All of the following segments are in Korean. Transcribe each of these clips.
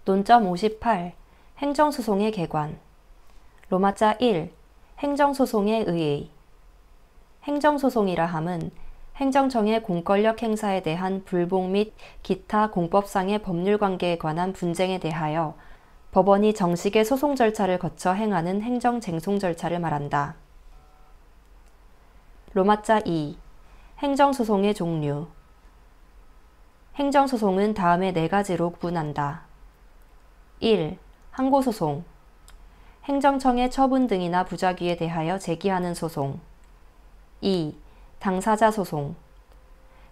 논점 58. 행정소송의 개관. 로마자 1. 행정소송의 의의. 행정소송이라 함은 행정청의 공권력 행사에 대한 불복 및 기타 공법상의 법률관계에 관한 분쟁에 대하여 법원이 정식의 소송 절차를 거쳐 행하는 행정쟁송 절차를 말한다. 로마자 2. 행정소송의 종류. 행정소송은 다음의 4가지로 구분한다. 1. 항고소송. 행정청의 처분 등이나 부작위에 대하여 제기하는 소송. 2. 당사자 소송.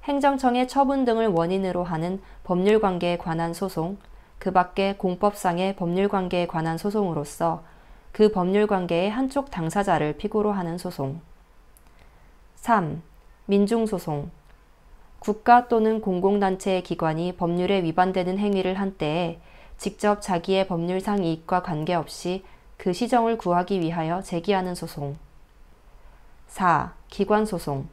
행정청의 처분 등을 원인으로 하는 법률관계에 관한 소송, 그 밖에 공법상의 법률관계에 관한 소송으로서 그 법률관계의 한쪽 당사자를 피고로 하는 소송. 3. 민중소송. 국가 또는 공공단체의 기관이 법률에 위반되는 행위를 한 때에 직접 자기의 법률상 이익과 관계없이 그 시정을 구하기 위하여 제기하는 소송. 4. 기관소송.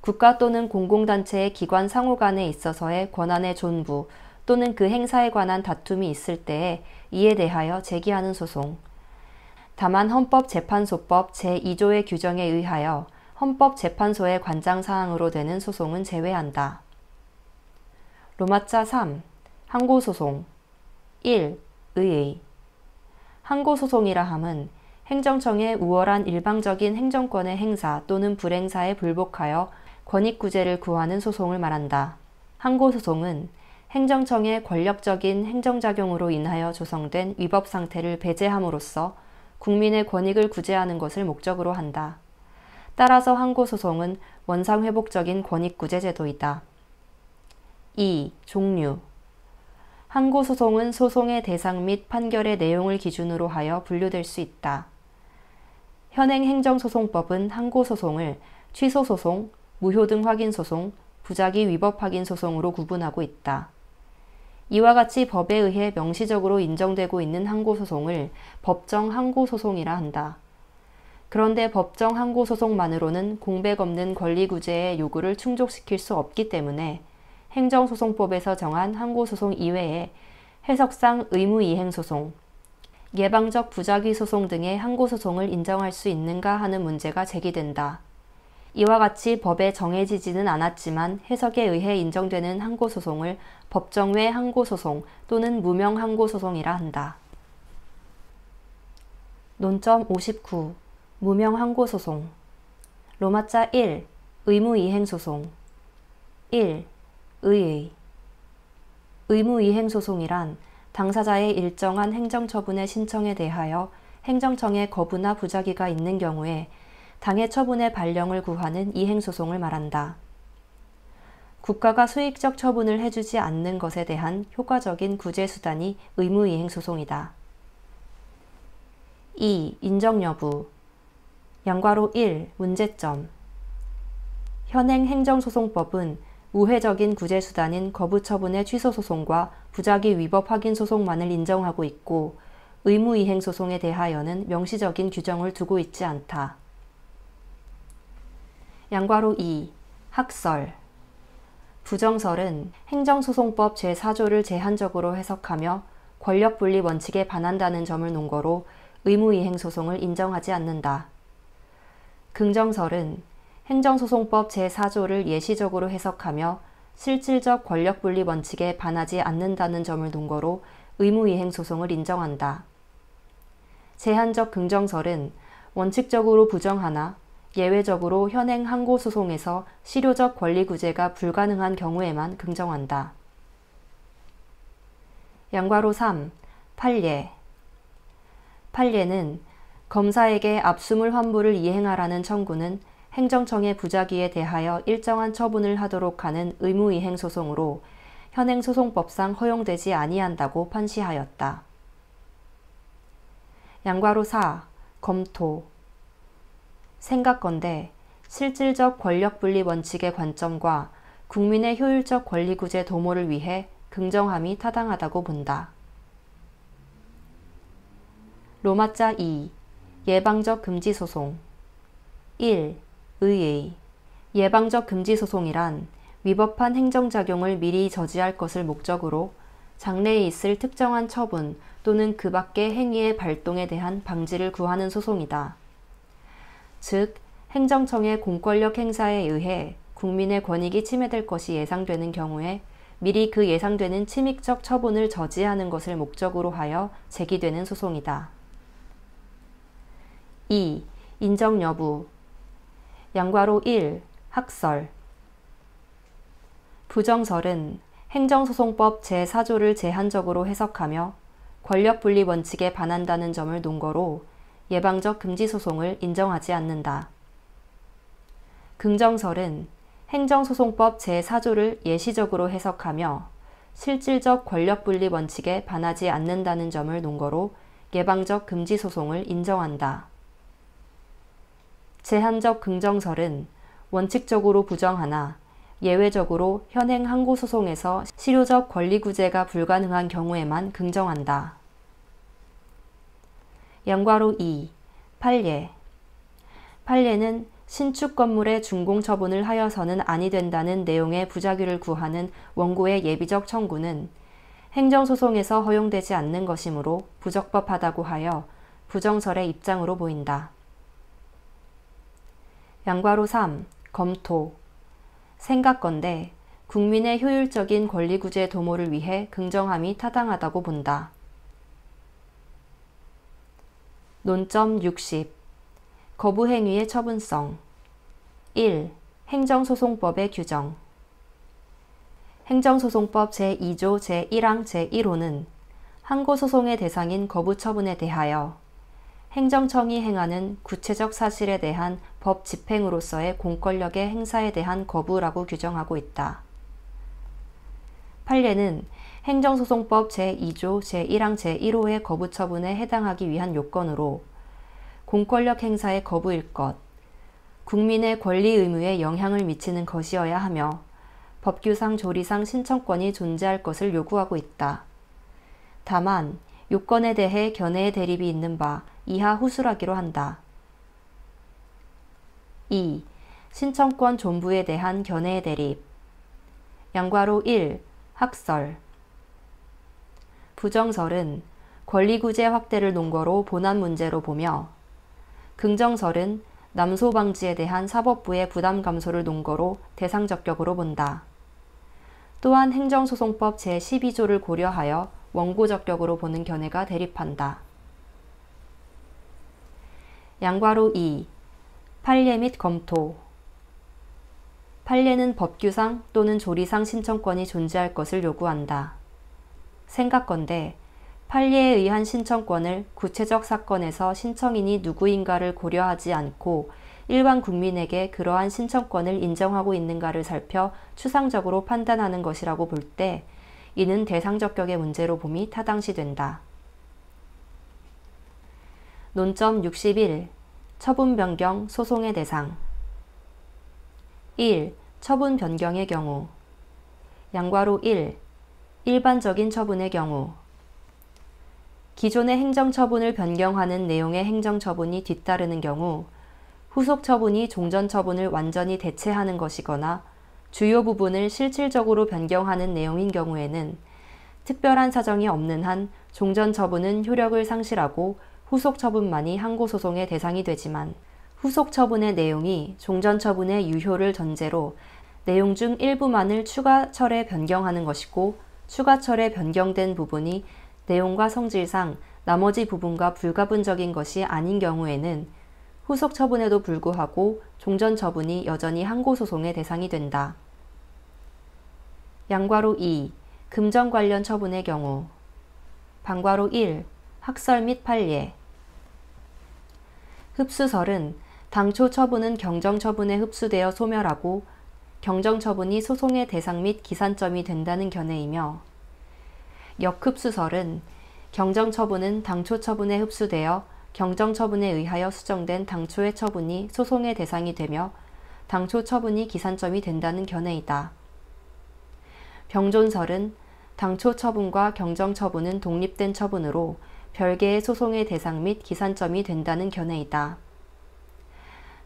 국가 또는 공공단체의 기관 상호 간에 있어서의 권한의 존부 또는 그 행사에 관한 다툼이 있을 때에 이에 대하여 제기하는 소송. 다만 헌법재판소법 제2조의 규정에 의하여 헌법재판소의 관장사항으로 되는 소송은 제외한다. 로마자 3. 항고소송. 1. 의의. 항고소송이라 함은 행정청의 우월한 일방적인 행정권의 행사 또는 불행사에 불복하여 권익구제를 구하는 소송을 말한다. 항고소송은 행정청의 권력적인 행정작용으로 인하여 조성된 위법 상태를 배제함으로써 국민의 권익을 구제하는 것을 목적으로 한다. 따라서 항고소송은 원상회복적인 권익구제 제도이다. 2. 종류. 항고소송은 소송의 대상 및 판결의 내용을 기준으로 하여 분류될 수 있다. 현행 행정소송법은 항고소송을 취소소송, 무효등 확인소송, 부작위 위법 확인소송으로 구분하고 있다. 이와 같이 법에 의해 명시적으로 인정되고 있는 항고소송을 법정 항고소송이라 한다. 그런데 법정 항고소송만으로는 공백 없는 권리구제의 요구를 충족시킬 수 없기 때문에 행정소송법에서 정한 항고소송 이외에 해석상 의무이행소송, 예방적 부작위 소송 등의 항고소송을 인정할 수 있는가 하는 문제가 제기된다. 이와 같이 법에 정해지지는 않았지만 해석에 의해 인정되는 항고소송을 법정 외 항고소송 또는 무명 항고소송이라 한다. 논점 59. 무명 항고소송. 로마자 1. 의무이행소송. 1. 의의. 의무이행소송이란 당사자의 일정한 행정처분의 신청에 대하여 행정청의 거부나 부작위가 있는 경우에 당해 처분의 발령을 구하는 이행소송을 말한다. 국가가 수익적 처분을 해주지 않는 것에 대한 효과적인 구제수단이 의무이행소송이다. 2. 인정 여부. 양괄호 1. 문제점. 현행 행정소송법은 우회적인 구제수단인 거부처분의 취소소송과 부작위 위법 확인소송만을 인정하고 있고 의무이행소송에 대하여는 명시적인 규정을 두고 있지 않다. 양괄호 2. 학설. 부정설은 행정소송법 제4조를 제한적으로 해석하며 권력분리 원칙에 반한다는 점을 논거로 의무이행소송을 인정하지 않는다. 긍정설은 행정소송법 제4조를 예시적으로 해석하며 실질적 권력분리 원칙에 반하지 않는다는 점을 논거로 의무이행소송을 인정한다. 제한적 긍정설은 원칙적으로 부정하나 예외적으로 현행 항고소송에서 실효적 권리구제가 불가능한 경우에만 긍정한다. 양괄호 3. 판례. 판례는 검사에게 압수물 환부를 이행하라는 청구는 행정청의 부작위에 대하여 일정한 처분을 하도록 하는 의무이행소송으로 현행 소송법상 허용되지 아니한다고 판시하였다. 양괄호 4. 검토. 생각건대 실질적 권력분리 원칙의 관점과 국민의 효율적 권리구제 도모를 위해 긍정함이 타당하다고 본다. 로마자 2. 예방적 금지소송. 1. 의의. 예방적 금지소송이란 위법한 행정작용을 미리 저지할 것을 목적으로 장래에 있을 특정한 처분 또는 그 밖의 행위의 발동에 대한 방지를 구하는 소송이다. 즉, 행정청의 공권력 행사에 의해 국민의 권익이 침해될 것이 예상되는 경우에 미리 그 예상되는 침입적 처분을 저지하는 것을 목적으로 하여 제기되는 소송이다. 2. 인정 여부. 양괄호 1. 학설. 부정설은 행정소송법 제4조를 제한적으로 해석하며 권력분리 원칙에 반한다는 점을 논거로 예방적 금지소송을 인정하지 않는다. 긍정설은 행정소송법 제4조를 예시적으로 해석하며 실질적 권력분리 원칙에 반하지 않는다는 점을 논거로 예방적 금지소송을 인정한다. 제한적 긍정설은 원칙적으로 부정하나 예외적으로 현행 항고소송에서 실효적 권리구제가 불가능한 경우에만 긍정한다. 양괄호 2. 판례. 판례는 신축 건물의 준공처분을 하여서는 아니 된다는 내용의 부작위를 구하는 원고의 예비적 청구는 행정소송에서 허용되지 않는 것이므로 부적법하다고 하여 부정설의 입장으로 보인다. 양괄호 3. 검토. 생각건대 국민의 효율적인 권리구제 도모를 위해 긍정함이 타당하다고 본다. 논점 60. 거부행위의 처분성. 1. 행정소송법의 규정. 행정소송법 제2조 제1항 제1호는 항고소송의 대상인 거부처분에 대하여 행정청이 행하는 구체적 사실에 대한 법 집행으로서의 공권력의 행사에 대한 거부라고 규정하고 있다. 판례는 행정소송법 제2조 제1항 제1호의 거부처분에 해당하기 위한 요건으로 공권력 행사의 거부일 것, 국민의 권리 의무에 영향을 미치는 것이어야 하며 법규상 조리상 신청권이 존재할 것을 요구하고 있다. 다만 요건에 대해 견해의 대립이 있는 바 이하 후술하기로 한다. 2. 신청권 존부에 대한 견해의 대립. 양괄호 1. 학설. 부정설은 권리구제 확대를 논거로 본안 문제로 보며 긍정설은 남소 방지에 대한 사법부의 부담 감소를 논거로 대상 적격으로 본다. 또한 행정소송법 제12조를 고려하여 원고 적격으로 보는 견해가 대립한다. 양괄호 2. 판례 및 검토. 판례는 법규상 또는 조리상 신청권이 존재할 것을 요구한다. 생각건대 판례에 의한 신청권을 구체적 사건에서 신청인이 누구인가를 고려하지 않고 일반 국민에게 그러한 신청권을 인정하고 있는가를 살펴 추상적으로 판단하는 것이라고 볼 때 이는 대상 적격의 문제로 봄이 타당시된다. 논점 61. 처분 변경 소송의 대상. 1. 처분 변경의 경우. 양괄호 1. 일반적인 처분의 경우. 기존의 행정처분을 변경하는 내용의 행정처분이 뒤따르는 경우 후속처분이 종전처분을 완전히 대체하는 것이거나 주요 부분을 실질적으로 변경하는 내용인 경우에는 특별한 사정이 없는 한 종전처분은 효력을 상실하고 후속처분만이 항고소송의 대상이 되지만 후속처분의 내용이 종전처분의 유효를 전제로 내용 중 일부만을 추가철에 변경하는 것이고 추가철에 변경된 부분이 내용과 성질상 나머지 부분과 불가분적인 것이 아닌 경우에는 후속처분에도 불구하고 종전처분이 여전히 항고소송의 대상이 된다. 양괄호 2. 금전 관련 처분의 경우. 방괄호 1. 학설 및 판례. 흡수설은 당초 처분은 경정처분에 흡수되어 소멸하고 경정처분이 소송의 대상 및 기산점이 된다는 견해이며 역흡수설은 경정처분은 당초 처분에 흡수되어 경정처분에 의하여 수정된 당초의 처분이 소송의 대상이 되며 당초 처분이 기산점이 된다는 견해이다. 병존설은 당초 처분과 경정처분은 독립된 처분으로 별개의 소송의 대상 및 기산점이 된다는 견해이다.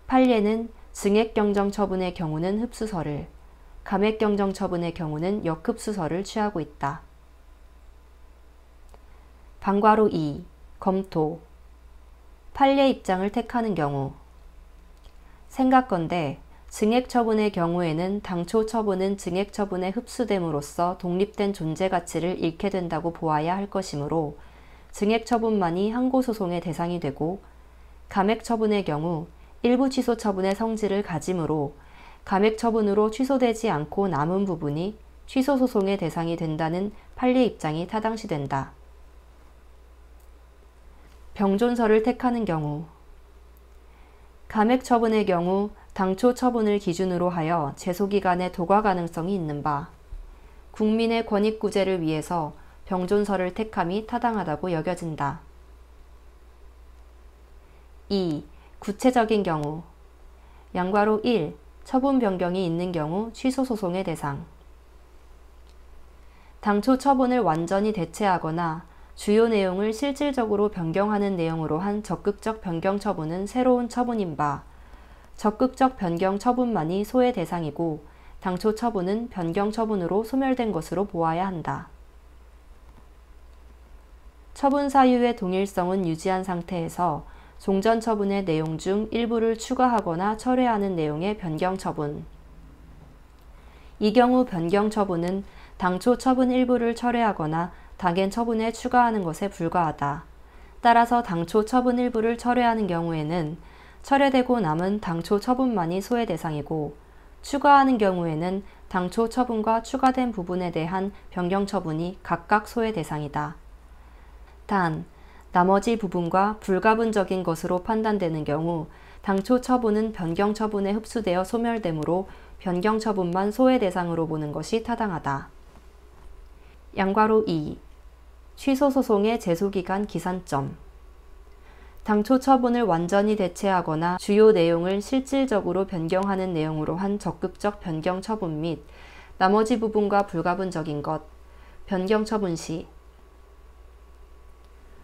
판례는 증액경정처분의 경우는 흡수설을, 감액경정처분의 경우는 역흡수설을 취하고 있다. 방과로 2. 검토. 판례 입장을 택하는 경우. 생각건대 증액처분의 경우에는 당초 처분은 증액처분에 흡수됨으로써 독립된 존재 가치를 잃게 된다고 보아야 할 것이므로 증액처분만이 항고소송의 대상이 되고, 감액처분의 경우 일부 취소 처분의 성질을 가지므로 감액처분으로 취소되지 않고 남은 부분이 취소소송의 대상이 된다는 판례 입장이 타당시된다. 병존서를 택하는 경우. 감액처분의 경우 당초 처분을 기준으로 하여 제소기간의 도과 가능성이 있는 바, 국민의 권익구제를 위해서 병존서를 택함이 타당하다고 여겨진다. 2. 구체적인 경우. 양과로 1. 처분 변경이 있는 경우 취소소송의 대상. 당초 처분을 완전히 대체하거나 주요 내용을 실질적으로 변경하는 내용으로 한 적극적 변경 처분은 새로운 처분인 바, 적극적 변경 처분만이 소의 대상이고 당초 처분은 변경 처분으로 소멸된 것으로 보아야 한다. 처분 사유의 동일성은 유지한 상태에서 종전 처분의 내용 중 일부를 추가하거나 철회하는 내용의 변경 처분. 이 경우 변경 처분은 당초 처분 일부를 철회하거나 당행 처분에 추가하는 것에 불과하다. 따라서 당초 처분 일부를 철회하는 경우에는 철회되고 남은 당초 처분만이 소의 대상이고, 추가하는 경우에는 당초 처분과 추가된 부분에 대한 변경 처분이 각각 소의 대상이다. 단, 나머지 부분과 불가분적인 것으로 판단되는 경우 당초 처분은 변경 처분에 흡수되어 소멸되므로 변경 처분만 소의 대상으로 보는 것이 타당하다. 양과로 2. 취소소송의 제소기간 기산점. 당초 처분을 완전히 대체하거나 주요 내용을 실질적으로 변경하는 내용으로 한 적극적 변경 처분 및 나머지 부분과 불가분적인 것, 변경 처분 시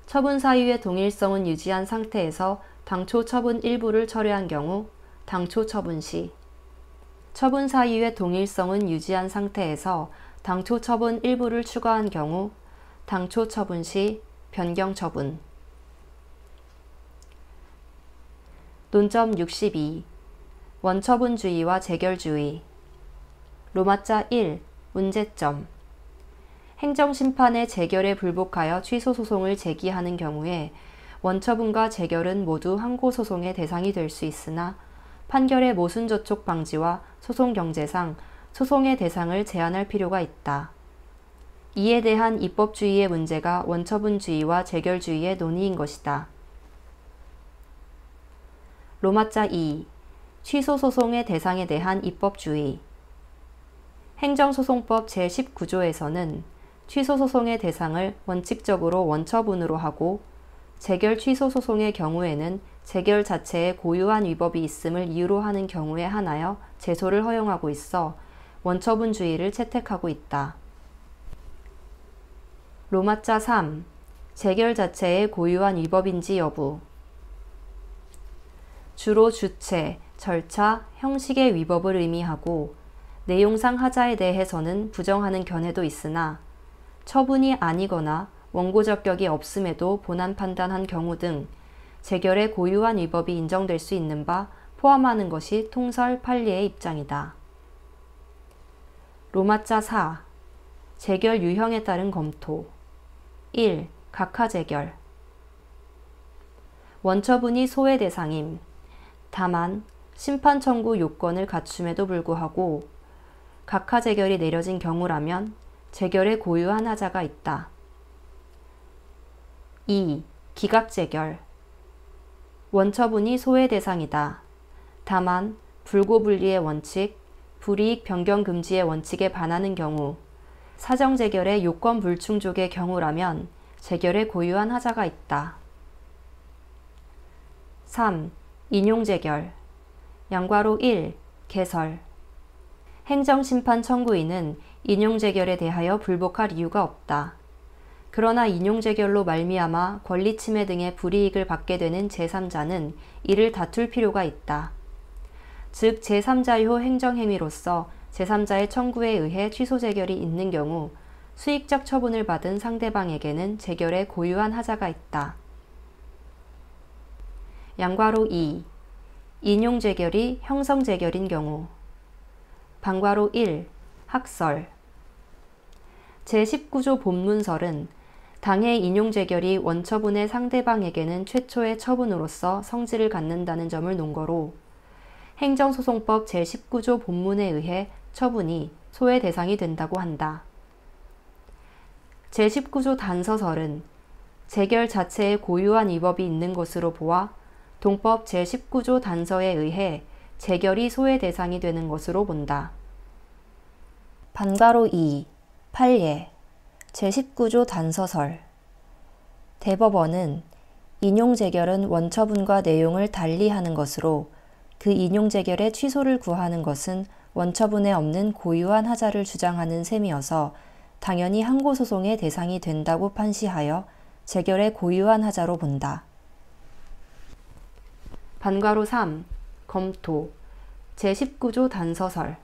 처분 사유의 동일성은 유지한 상태에서 당초 처분 일부를 철회한 경우 당초 처분 시, 처분 사유의 동일성은 유지한 상태에서 당초 처분 일부를 추가한 경우 당초 처분 시 변경 처분. 논점 62. 원처분주의와 재결주의. 로마자 1. 문제점. 행정심판의 재결에 불복하여 취소소송을 제기하는 경우에 원처분과 재결은 모두 항고소송의 대상이 될 수 있으나 판결의 모순저촉 방지와 소송 경제상 소송의 대상을 제한할 필요가 있다. 이에 대한 입법주의의 문제가 원처분주의와 재결주의의 논의인 것이다. 로마자 2. 취소소송의 대상에 대한 입법주의. 행정소송법 제19조에서는 취소소송의 대상을 원칙적으로 원처분으로 하고, 재결 취소소송의 경우에는 재결 자체에 고유한 위법이 있음을 이유로 하는 경우에 한하여 제소를 허용하고 있어 원처분주의를 채택하고 있다. 로마자 3. 재결 자체에 고유한 위법인지 여부. 주로 주체, 절차, 형식의 위법을 의미하고 내용상 하자에 대해서는 부정하는 견해도 있으나 처분이 아니거나 원고적격이 없음에도 본안 판단한 경우 등 재결의 고유한 위법이 인정될 수 있는 바 포함하는 것이 통설 판례의 입장이다. 로마자 4. 재결 유형에 따른 검토. 1. 각하재결. 원처분이 소의 대상임. 다만 심판 청구 요건을 갖춤에도 불구하고 각하재결이 내려진 경우라면 재결에 고유한 하자가 있다. 2. 기각재결. 원처분이 소의 대상이다. 다만 불고불리의 원칙, 불이익 변경 금지의 원칙에 반하는 경우, 사정재결의 요건 불충족의 경우라면 재결에 고유한 하자가 있다. 3. 인용재결. 양과로 1. 개설. 행정심판 청구인은 인용재결에 대하여 불복할 이유가 없다. 그러나 인용재결로 말미암아 권리침해 등의 불이익을 받게 되는 제3자는 이를 다툴 필요가 있다. 즉 제3자요 행정행위로서 제3자의 청구에 의해 취소재결이 있는 경우 수익적 처분을 받은 상대방에게는 재결의 고유한 하자가 있다. 양괄호 2. 인용재결이 형성재결인 경우. 방괄호 1. 학설. 제19조 본문설은 당해 인용재결이 원처분의 상대방에게는 최초의 처분으로서 성질을 갖는다는 점을 논거로 행정소송법 제19조 본문에 의해 처분이 소의 대상이 된다고 한다. 제19조 단서설은 재결 자체에 고유한 위법이 있는 것으로 보아 동법 제19조 단서에 의해 재결이 소의 대상이 되는 것으로 본다. 반괄호 2. 판례. 제19조 단서설. 대법원은 인용재결은 원처분과 내용을 달리하는 것으로 그 인용재결의 취소를 구하는 것은 원처분에 없는 고유한 하자를 주장하는 셈이어서 당연히 항고소송의 대상이 된다고 판시하여 재결의 고유한 하자로 본다. 반괄호 3. 검토. 제19조 단서설.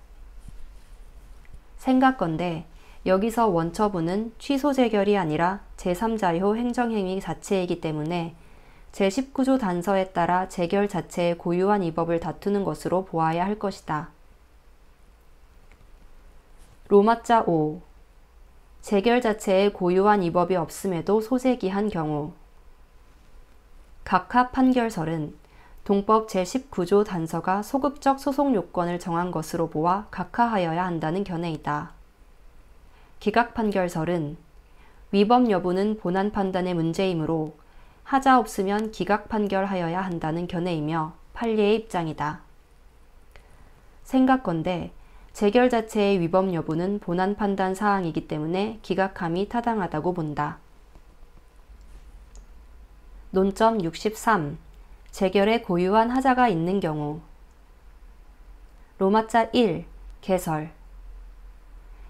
생각건대 여기서 원처분은 취소 재결이 아니라 제3자효 행정행위 자체이기 때문에 제19조 단서에 따라 재결 자체의 고유한 위법을 다투는 것으로 보아야 할 것이다. 로마자 5. 재결 자체에 고유한 위법이 없음에도 소재기한 경우. 각하 판결설은 동법 제19조 단서가 소급적 소송 요건을 정한 것으로 보아 각하하여야 한다는 견해이다. 기각 판결설은 위법 여부는 본안 판단의 문제이므로 하자 없으면 기각 판결하여야 한다는 견해이며 판례의 입장이다. 생각건대 재결 자체의 위법 여부는 본안 판단 사항이기 때문에 기각함이 타당하다고 본다. 논점 63. 재결에 고유한 하자가 있는 경우. 로마자 1. 개설.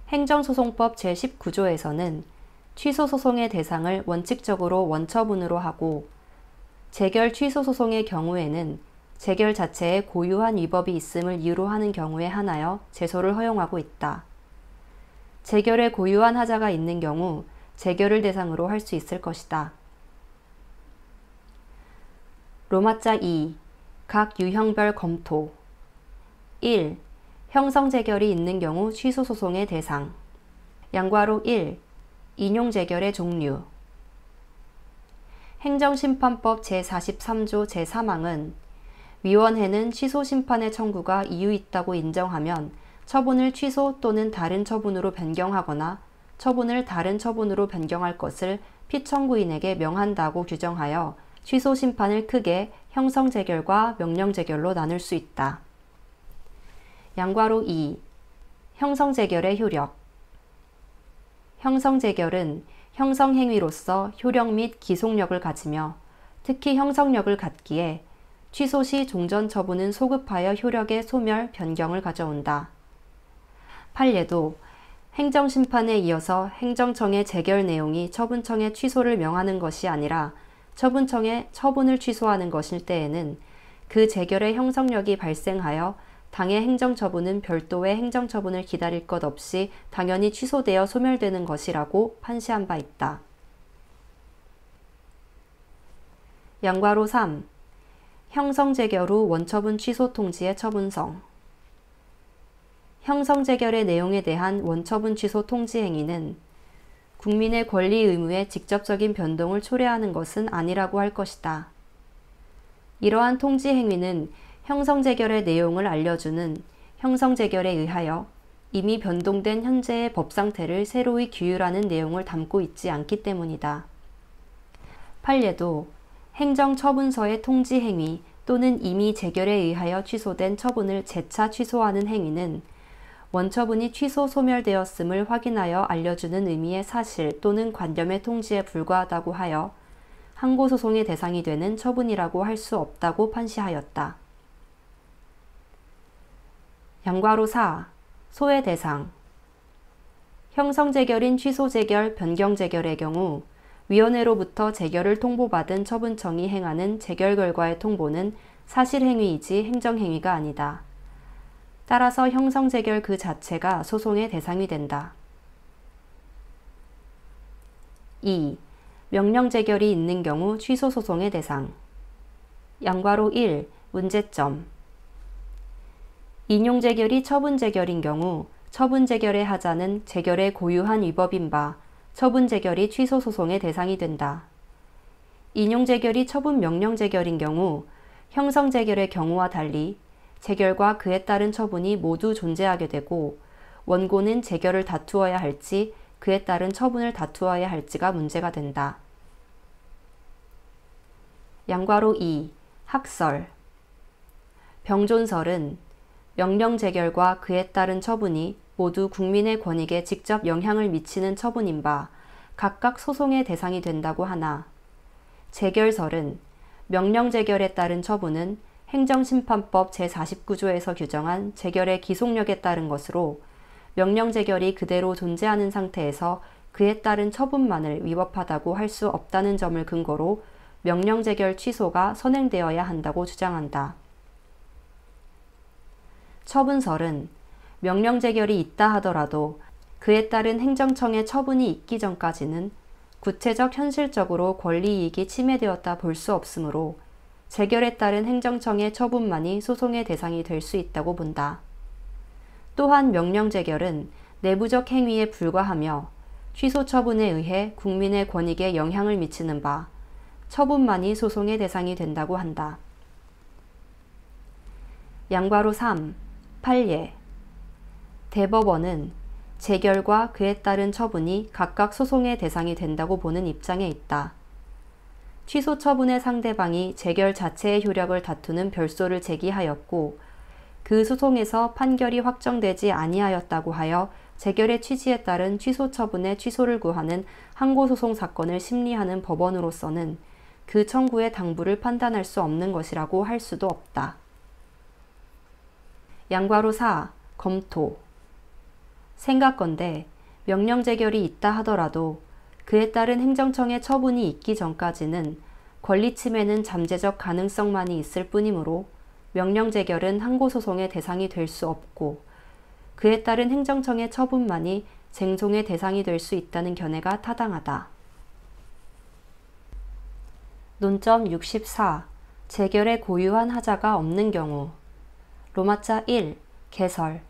행정소송법 제19조에서는 취소소송의 대상을 원칙적으로 원처분으로 하고 재결 취소소송의 경우에는 재결 자체에 고유한 위법이 있음을 이유로 하는 경우에 한하여 제소를 허용하고 있다. 재결에 고유한 하자가 있는 경우 재결을 대상으로 할 수 있을 것이다. 로마자 2. 각 유형별 검토. 1. 형성재결이 있는 경우 취소소송의 대상. 양괄호 1. 인용재결의 종류. 행정심판법 제43조 제3항은 위원회는 취소심판의 청구가 이유 있다고 인정하면 처분을 취소 또는 다른 처분으로 변경하거나 처분을 다른 처분으로 변경할 것을 피청구인에게 명한다고 규정하여 취소심판을 크게 형성재결과 명령재결로 나눌 수 있다. 양괄호 2. 형성재결의 효력. 형성재결은 형성행위로서 효력 및 기속력을 가지며 특히 형성력을 갖기에 취소 시 종전 처분은 소급하여 효력의 소멸, 변경을 가져온다. 판례도 행정심판에 이어서 행정청의 재결 내용이 처분청의 취소를 명하는 것이 아니라 처분청의 처분을 취소하는 것일 때에는 그 재결의 형성력이 발생하여 당의 행정처분은 별도의 행정처분을 기다릴 것 없이 당연히 취소되어 소멸되는 것이라고 판시한 바 있다. 양괄호 3. 형성재결 후 원처분 취소 통지의 처분성. 형성재결의 내용에 대한 원처분 취소 통지 행위는 국민의 권리 의무에 직접적인 변동을 초래하는 것은 아니라고 할 것이다. 이러한 통지 행위는 형성재결의 내용을 알려주는 형성재결에 의하여 이미 변동된 현재의 법상태를 새로이 규율하는 내용을 담고 있지 않기 때문이다. 판례도 행정처분서의 통지 행위 또는 이미 재결에 의하여 취소된 처분을 재차 취소하는 행위는 원처분이 취소 소멸되었음을 확인하여 알려주는 의미의 사실 또는 관념의 통지에 불과하다고 하여 항고소송의 대상이 되는 처분이라고 할 수 없다고 판시하였다. 양괄호 4. 소의 대상. 형성재결인 취소재결, 변경재결의 경우 위원회로부터 재결을 통보받은 처분청이 행하는 재결 결과의 통보는 사실행위이지 행정행위가 아니다. 따라서 형성재결 그 자체가 소송의 대상이 된다. 2. 명령 재결이 있는 경우 취소 소송의 대상. 양괄호 1. 문제점. 인용 재결이 처분 재결인 경우 처분 재결의 하자는 재결의 고유한 위법인 바 처분 재결이 취소 소송의 대상이 된다. 인용 재결이 처분 명령 재결인 경우 형성 재결의 경우와 달리 재결과 그에 따른 처분이 모두 존재하게 되고 원고는 재결을 다투어야 할지 그에 따른 처분을 다투어야 할지가 문제가 된다. 양괄호 2. 학설. 병존설은 명령 재결과 그에 따른 처분이 모두 국민의 권익에 직접 영향을 미치는 처분인 바 각각 소송의 대상이 된다고 하나 재결설은 명령 재결에 따른 처분은 행정심판법 제49조에서 규정한 재결의 기속력에 따른 것으로 명령 재결이 그대로 존재하는 상태에서 그에 따른 처분만을 위법하다고 할 수 없다는 점을 근거로 명령 재결 취소가 선행되어야 한다고 주장한다. 처분설은 명령 재결이 있다 하더라도 그에 따른 행정청의 처분이 있기 전까지는 구체적 현실적으로 권리이익이 침해되었다 볼 수 없으므로 재결에 따른 행정청의 처분만이 소송의 대상이 될 수 있다고 본다. 또한 명령 재결은 내부적 행위에 불과하며 취소 처분에 의해 국민의 권익에 영향을 미치는 바 처분만이 소송의 대상이 된다고 한다. 양괄호 3. 판례. 대법원은 재결과 그에 따른 처분이 각각 소송의 대상이 된다고 보는 입장에 있다. 취소 처분의 상대방이 재결 자체의 효력을 다투는 별소를 제기하였고 그 소송에서 판결이 확정되지 아니하였다고 하여 재결의 취지에 따른 취소 처분의 취소를 구하는 항고소송 사건을 심리하는 법원으로서는 그 청구의 당부를 판단할 수 없는 것이라고 할 수도 없다. 양괄호 4. 검토. 생각건대 명령 재결이 있다 하더라도 그에 따른 행정청의 처분이 있기 전까지는 권리 침해는 잠재적 가능성만이 있을 뿐이므로 명령 재결은 항고소송의 대상이 될 수 없고 그에 따른 행정청의 처분만이 쟁송의 대상이 될 수 있다는 견해가 타당하다. 논점 64. 재결에 고유한 하자가 없는 경우. 로마자 1. 개설.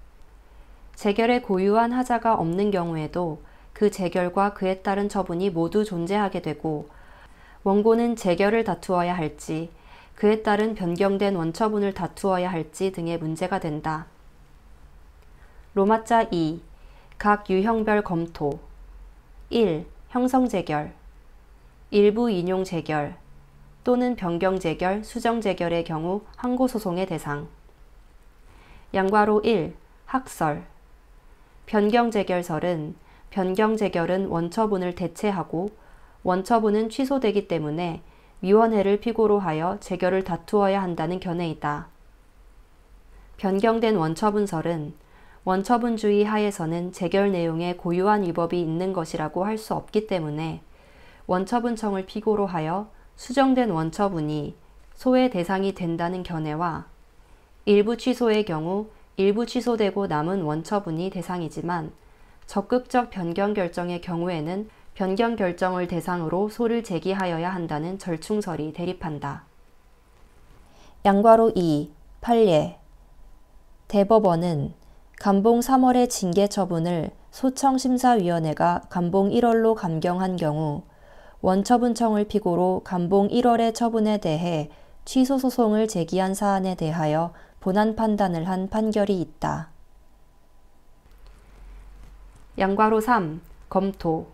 재결에 고유한 하자가 없는 경우에도 그 재결과 그에 따른 처분이 모두 존재하게 되고 원고는 재결을 다투어야 할지 그에 따른 변경된 원처분을 다투어야 할지 등의 문제가 된다. 로마자 2. 각 유형별 검토. 1. 형성 재결. 일부 인용 재결 또는 변경 재결, 수정 재결의 경우 항고소송의 대상. 양괄호 1. 학설. 변경 재결설은 변경 재결은 원처분을 대체하고 원처분은 취소되기 때문에 위원회를 피고로 하여 재결을 다투어야 한다는 견해이다. 변경된 원처분설은 원처분주의 하에서는 재결 내용에 고유한 위법이 있는 것이라고 할 수 없기 때문에 원처분청을 피고로 하여 수정된 원처분이 소의 대상이 된다는 견해와 일부 취소의 경우 일부 취소되고 남은 원처분이 대상이지만 적극적 변경 결정의 경우에는 변경 결정을 대상으로 소를 제기하여야 한다는 절충설이 대립한다. 양괄호 2. 판례. 대법원은 감봉 3월의 징계 처분을 소청심사위원회가 감봉 1월로 감경한 경우 원처분청을 피고로 감봉 1월의 처분에 대해 취소 소송을 제기한 사안에 대하여 본안 판단을 한 판결이 있다. 양괄호 3. 검토.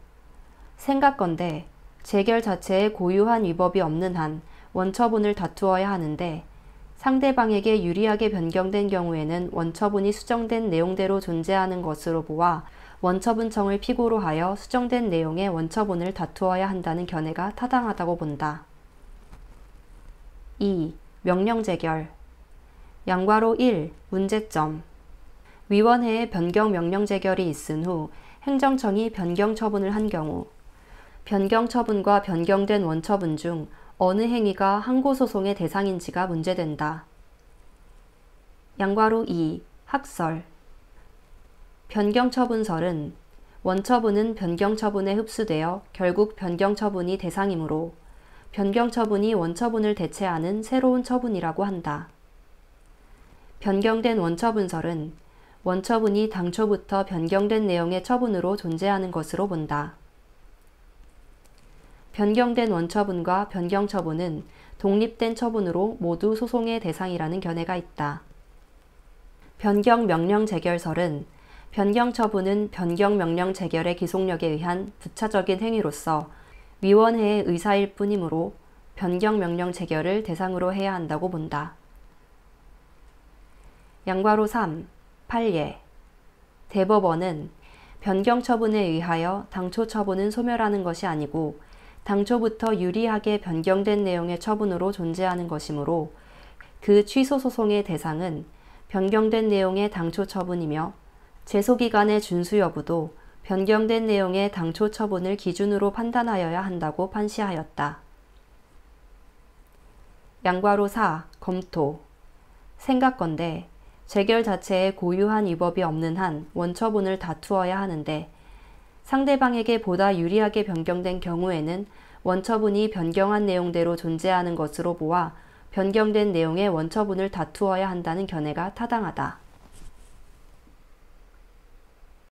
생각건대 재결 자체에 고유한 위법이 없는 한 원처분을 다투어야 하는데 상대방에게 유리하게 변경된 경우에는 원처분이 수정된 내용대로 존재하는 것으로 보아 원처분청을 피고로 하여 수정된 내용의 원처분을 다투어야 한다는 견해가 타당하다고 본다. 2. 명령 재결. 양괄호 1. 문제점. 위원회에 변경 명령 재결이 있은 후 행정청이 변경 처분을 한 경우 변경 처분과 변경된 원처분 중 어느 행위가 항고소송의 대상인지가 문제된다. 양괄호 2. 학설. 변경 처분설은 원처분은 변경처분에 흡수되어 결국 변경처분이 대상이므로 변경처분이 원처분을 대체하는 새로운 처분이라고 한다. 변경된 원처분설은 원처분이 당초부터 변경된 내용의 처분으로 존재하는 것으로 본다. 변경된 원처분과 변경처분은 독립된 처분으로 모두 소송의 대상이라는 견해가 있다. 변경명령 재결설은 변경처분은 변경명령 재결의 기속력에 의한 부차적인 행위로서 위원회의 의사일 뿐이므로 변경명령 재결을 대상으로 해야 한다고 본다. 양괄호 3. 판례. 대법원은 변경처분에 의하여 당초 처분은 소멸하는 것이 아니고 당초부터 유리하게 변경된 내용의 처분으로 존재하는 것이므로 그 취소 소송의 대상은 변경된 내용의 당초 처분이며 제소기간의 준수 여부도 변경된 내용의 당초 처분을 기준으로 판단하여야 한다고 판시하였다. 양괄호 4. 검토. 생각건대 재결 자체에 고유한 위법이 없는 한 원처분을 다투어야 하는데 상대방에게 보다 유리하게 변경된 경우에는 원처분이 변경한 내용대로 존재하는 것으로 보아 변경된 내용의 원처분을 다투어야 한다는 견해가 타당하다.